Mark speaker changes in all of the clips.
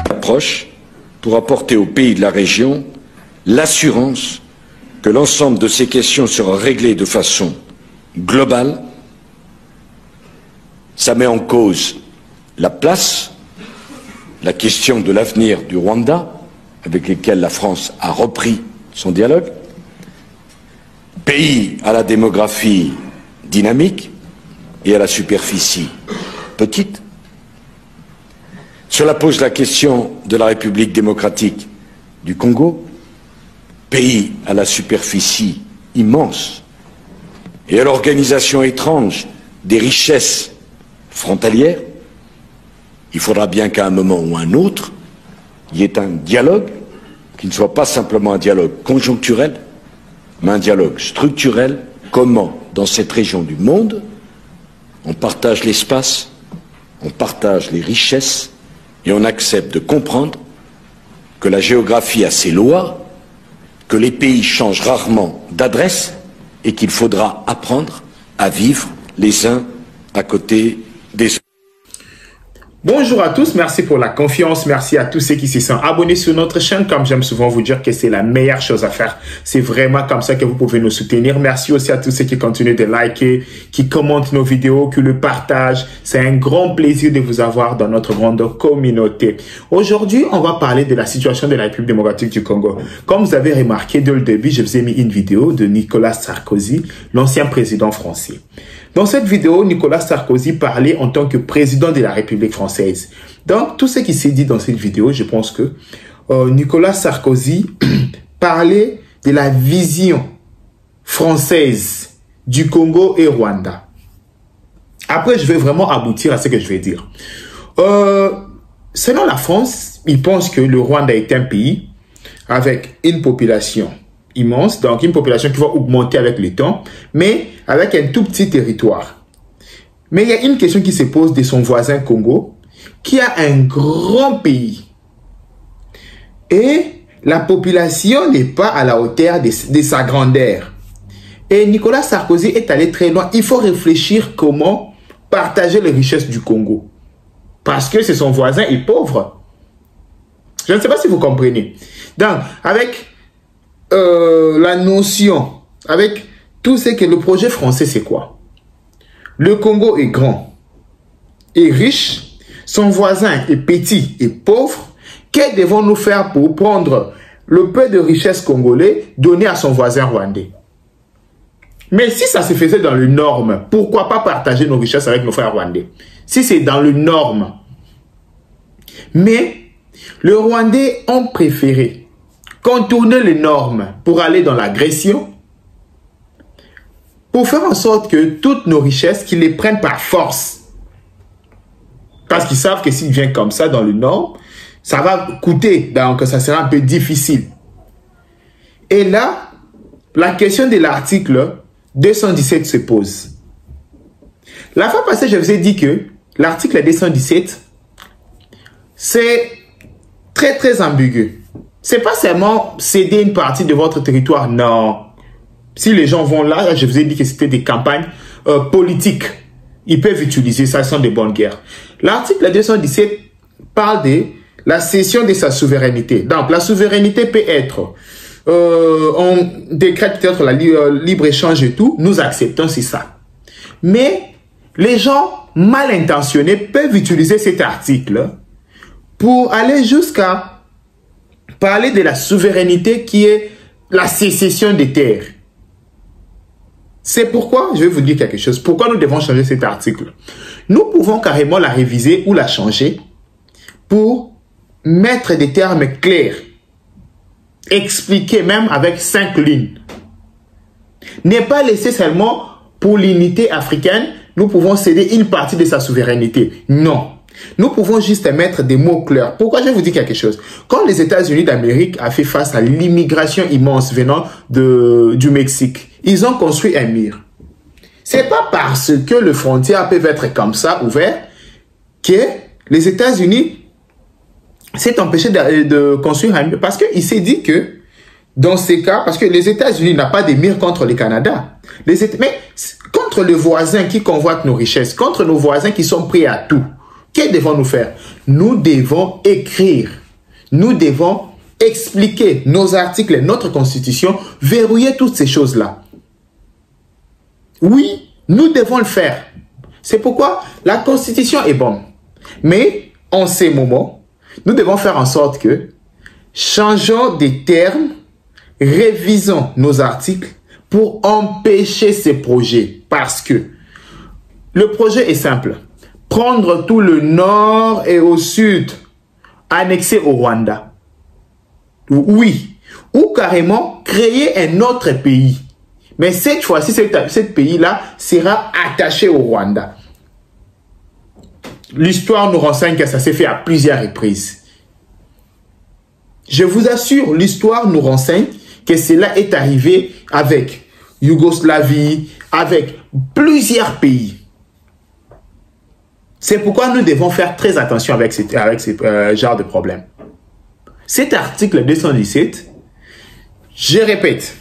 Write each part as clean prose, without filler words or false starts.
Speaker 1: Approche pour apporter aux pays de la région l'assurance que l'ensemble de ces questions sera réglé de façon globale. Ça met en cause la place, la question de l'avenir du Rwanda, avec lequel la France a repris son dialogue. Pays à la démographie dynamique et à la superficie petite. Cela pose la question de la République démocratique du Congo, pays à la superficie immense et à l'organisation étrange des richesses frontalières. Il faudra bien qu'à un moment ou un autre, il y ait un dialogue qui ne soit pas simplement un dialogue conjoncturel, mais un dialogue structurel. Comment, dans cette région du monde, on partage l'espace, on partage les richesses et on accepte de comprendre que la géographie a ses lois, que les pays changent rarement d'adresse et qu'il faudra apprendre à vivre les uns à côté des autres.
Speaker 2: Bonjour à tous, merci pour la confiance, merci à tous ceux qui se sont abonnés sur notre chaîne. Comme j'aime souvent vous dire que c'est la meilleure chose à faire, c'est vraiment comme ça que vous pouvez nous soutenir. Merci aussi à tous ceux qui continuent de liker, qui commentent nos vidéos, qui le partagent. C'est un grand plaisir de vous avoir dans notre grande communauté. Aujourd'hui, on va parler de la situation de la République démocratique du Congo. Comme vous avez remarqué dès le début, je vous ai mis une vidéo de Nicolas Sarkozy, l'ancien président français. Dans cette vidéo, Nicolas Sarkozy parlait en tant que président de la République française. Donc, tout ce qui s'est dit dans cette vidéo, je pense que Nicolas Sarkozy parlait de la vision française du Congo et Rwanda. Après, je vais vraiment aboutir à ce que je vais dire. Selon la France, ils pensent que le Rwanda est un pays avec une population immense, donc une population qui va augmenter avec le temps, mais avec un tout petit territoire. Mais il y a une question qui se pose de son voisin Congo, qui a un grand pays. Et la population n'est pas à la hauteur de sa grandeur. Et Nicolas Sarkozy est allé très loin. Il faut réfléchir comment partager les richesses du Congo. Parce que c'est son voisin est pauvre. Je ne sais pas si vous comprenez. Donc, avec la notion, avec tout ce que le projet français, c'est quoi? Le Congo est grand et riche, son voisin est petit et pauvre. Que devons-nous faire pour prendre le peu de richesse congolais donné à son voisin rwandais? Mais si ça se faisait dans les normes, pourquoi pas partager nos richesses avec nos frères rwandais? Si c'est dans les normes. Mais les Rwandais ont préféré contourner les normes pour aller dans l'agression, pour faire en sorte que toutes nos richesses, qu'ils les prennent par force. Parce qu'ils savent que s'ils viennent comme ça dans le nord, ça va coûter, donc ça sera un peu difficile. Et là, la question de l'article 217 se pose. La fois passée, je vous ai dit que l'article 217, c'est très ambigu. C'est pas seulement céder une partie de votre territoire, non. Si les gens vont là, je vous ai dit que c'était des campagnes politiques. Ils peuvent utiliser ça, ce sont des bonnes guerres. L'article 217 parle de la cession de sa souveraineté. Donc, la souveraineté peut être, on décrète peut-être la libre-échange et tout, nous acceptons, c'est ça. Mais les gens mal intentionnés peuvent utiliser cet article pour aller jusqu'à parler de la souveraineté qui est la sécession des terres. C'est pourquoi, je vais vous dire quelque chose, pourquoi nous devons changer cet article. Nous pouvons carrément la réviser ou la changer pour mettre des termes clairs, expliquer même avec 5 lignes. Ne pas laisser seulement pour l'unité africaine, nous pouvons céder une partie de sa souveraineté. Non. Nous pouvons juste mettre des mots clairs. Pourquoi je vais vous dire quelque chose? Quand les États-Unis d'Amérique ont fait face à l'immigration immense venant du Mexique, ils ont construit un mur. C'est pas parce que les frontières peuvent être comme ça, ouvertes, que les États-Unis s'est empêché de construire un mur. Parce qu'il s'est dit que Dans ces cas, parce que les États-Unis n'ont pas des mires contre le Canada. Mais contre le voisin qui convoite nos richesses, contre nos voisins qui sont prêts à tout, que devons-nous faire? Nous devons écrire. Nous devons expliquer nos articles, notre constitution, verrouiller toutes ces choses-là. Oui, nous devons le faire. C'est pourquoi la constitution est bonne. Mais en ces moments, nous devons faire en sorte que changeons des termes, révisons nos articles pour empêcher ces projets. Parce que le projet est simple. Prendre tout le nord et au sud, annexer au Rwanda. Oui. Ou carrément créer un autre pays. Mais cette fois-ci, ce pays-là sera attaché au Rwanda. L'histoire nous renseigne que ça s'est fait à plusieurs reprises. Je vous assure, l'histoire nous renseigne que cela est arrivé avec Yougoslavie, avec plusieurs pays. C'est pourquoi nous devons faire très attention avec ce genre de problème. Cet article 217, je répète,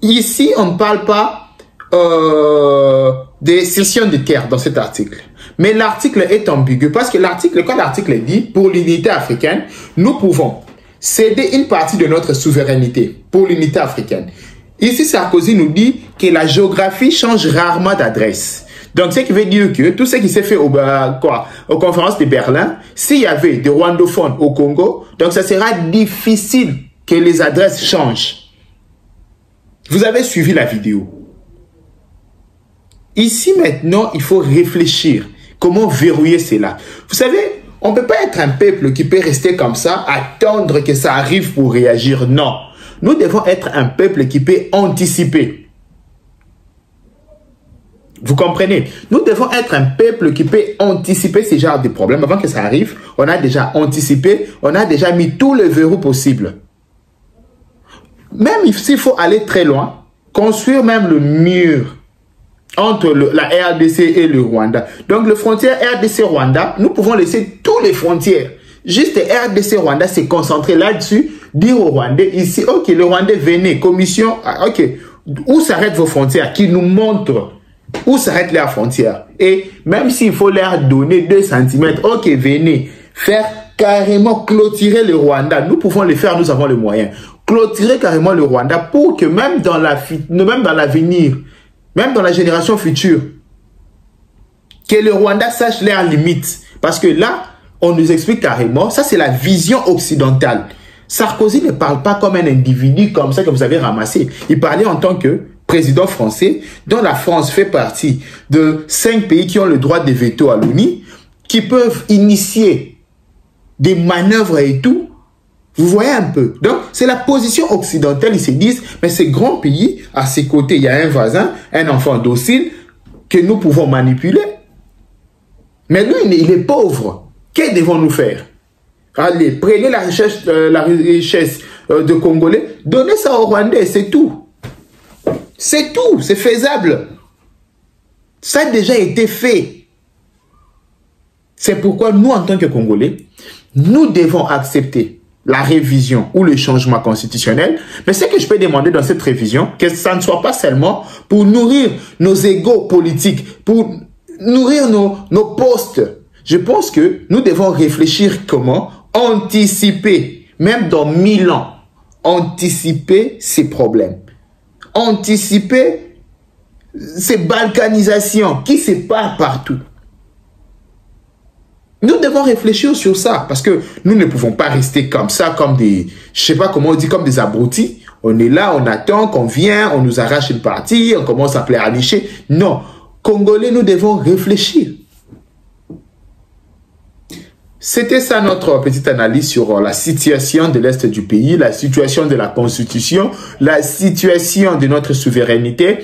Speaker 2: ici on ne parle pas des cessions de terre dans cet article. Mais l'article est ambigu parce que quand l'article dit pour l'unité africaine, nous pouvons céder une partie de notre souveraineté pour l'unité africaine. Ici, Sarkozy nous dit que la géographie change rarement d'adresse. Donc, ce qui veut dire que tout ce qui s'est fait aux conférences de Berlin, s'il y avait des rwandophones au Congo, donc ça sera difficile que les adresses changent. Vous avez suivi la vidéo. Ici, maintenant, il faut réfléchir. Comment verrouiller cela? Vous savez, on ne peut pas être un peuple qui peut rester comme ça, attendre que ça arrive pour réagir. Non. Nous devons être un peuple qui peut anticiper. Vous comprenez? Nous devons être un peuple qui peut anticiper ce genre de problèmes. Avant que ça arrive, on a déjà anticipé, on a déjà mis tous les verrous possibles. Même s'il faut aller très loin, construire même le mur entre la RDC et le Rwanda. Donc, le frontière RDC-Rwanda, nous pouvons laisser toutes les frontières. Juste RDC-Rwanda s'est concentré là-dessus, dire aux Rwandais ici, ok, le Rwandais, venez, commission, ok, où s'arrêtent vos frontières, qui nous montrent où s'arrête leur frontière. Et même s'il faut leur donner 2 cm, ok, venez, faire carrément clôturer le Rwanda. Nous pouvons le faire, nous avons les moyens. Clôturer carrément le Rwanda pour que même dans l'avenir, même dans la génération future, que le Rwanda sache leurs limites. Parce que là, on nous explique carrément, ça c'est la vision occidentale. Sarkozy ne parle pas comme un individu comme ça que vous avez ramassé. Il parlait en tant que président français, dont la France fait partie de 5 pays qui ont le droit de veto à l'ONU, qui peuvent initier des manœuvres et tout. Vous voyez un peu. Donc, c'est la position occidentale. Ils se disent, mais ces grands pays, à ses côtés, il y a un voisin, un enfant docile, que nous pouvons manipuler. Mais lui, il est pauvre. Que devons-nous faire? Allez, prenez la richesse de Congolais, donnez ça aux Rwandais, c'est tout. C'est tout, c'est faisable. Ça a déjà été fait. C'est pourquoi nous, en tant que Congolais, nous devons accepter la révision ou le changement constitutionnel. Mais ce que je peux demander dans cette révision, que ça ne soit pas seulement pour nourrir nos égos politiques, pour nourrir nos postes. Je pense que nous devons réfléchir comment anticiper, même dans 1000 ans, anticiper ces problèmes. Anticiper ces balkanisations qui se passent partout. Nous devons réfléchir sur ça parce que nous ne pouvons pas rester comme ça, comme des, je sais pas comment on dit, comme des abrutis. On est là, on attend qu'on vienne, on nous arrache une partie, on commence à pleurnicher. Non, Congolais, nous devons réfléchir. C'était ça notre petite analyse sur la situation de l'Est du pays, la situation de la Constitution, la situation de notre souveraineté.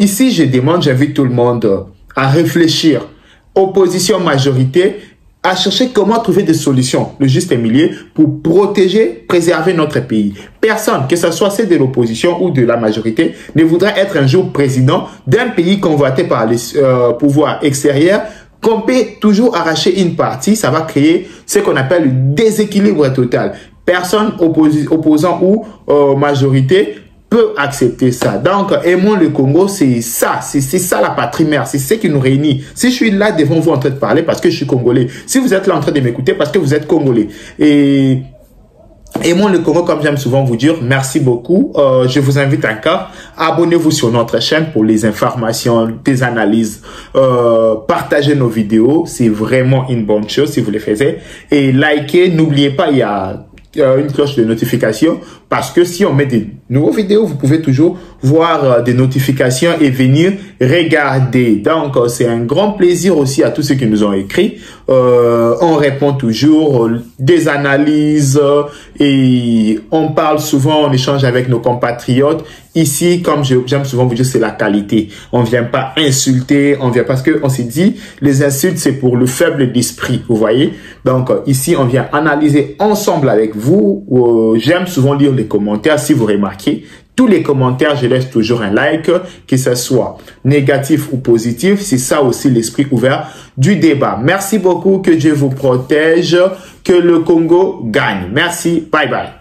Speaker 2: Ici, j'invite tout le monde à réfléchir. Opposition, majorité, à chercher comment trouver des solutions, le juste milieu, pour protéger, préserver notre pays. Personne, que ce soit celle de l'opposition ou de la majorité, ne voudra être un jour président d'un pays convoité par les pouvoirs extérieurs, qu'on peut toujours arracher une partie, ça va créer ce qu'on appelle le déséquilibre total. personne opposant ou majorité peut accepter ça. Donc, aimons le Congo, c'est ça la patrie mère, c'est ce qui nous réunit. Si je suis là devant vous en train de parler parce que je suis congolais, si vous êtes là en train de m'écouter parce que vous êtes congolais, et aimons le Congo, comme j'aime souvent vous dire, merci beaucoup. Je vous invite encore, abonnez-vous sur notre chaîne pour les informations, des analyses, partagez nos vidéos, c'est vraiment une bonne chose si vous le faites. Et likez, n'oubliez pas, il y a une cloche de notification parce que si on met des nouvelles vidéos, vous pouvez toujours voir des notifications et venir regarder. Donc, c'est un grand plaisir aussi à tous ceux qui nous ont écrit. On répond toujours des analyses et on parle souvent, on échange avec nos compatriotes. Ici, comme j'aime souvent vous dire, c'est la qualité. On vient pas insulter, on vient parce que on s'est dit, les insultes, c'est pour le faible d'esprit, vous voyez. Donc, ici, on vient analyser ensemble avec vous. J'aime souvent lire les commentaires, si vous remarquez. Tous les commentaires, je laisse toujours un like, que ce soit négatif ou positif. C'est ça aussi l'esprit ouvert du débat. Merci beaucoup, que Dieu vous protège, que le Congo gagne. Merci, bye bye.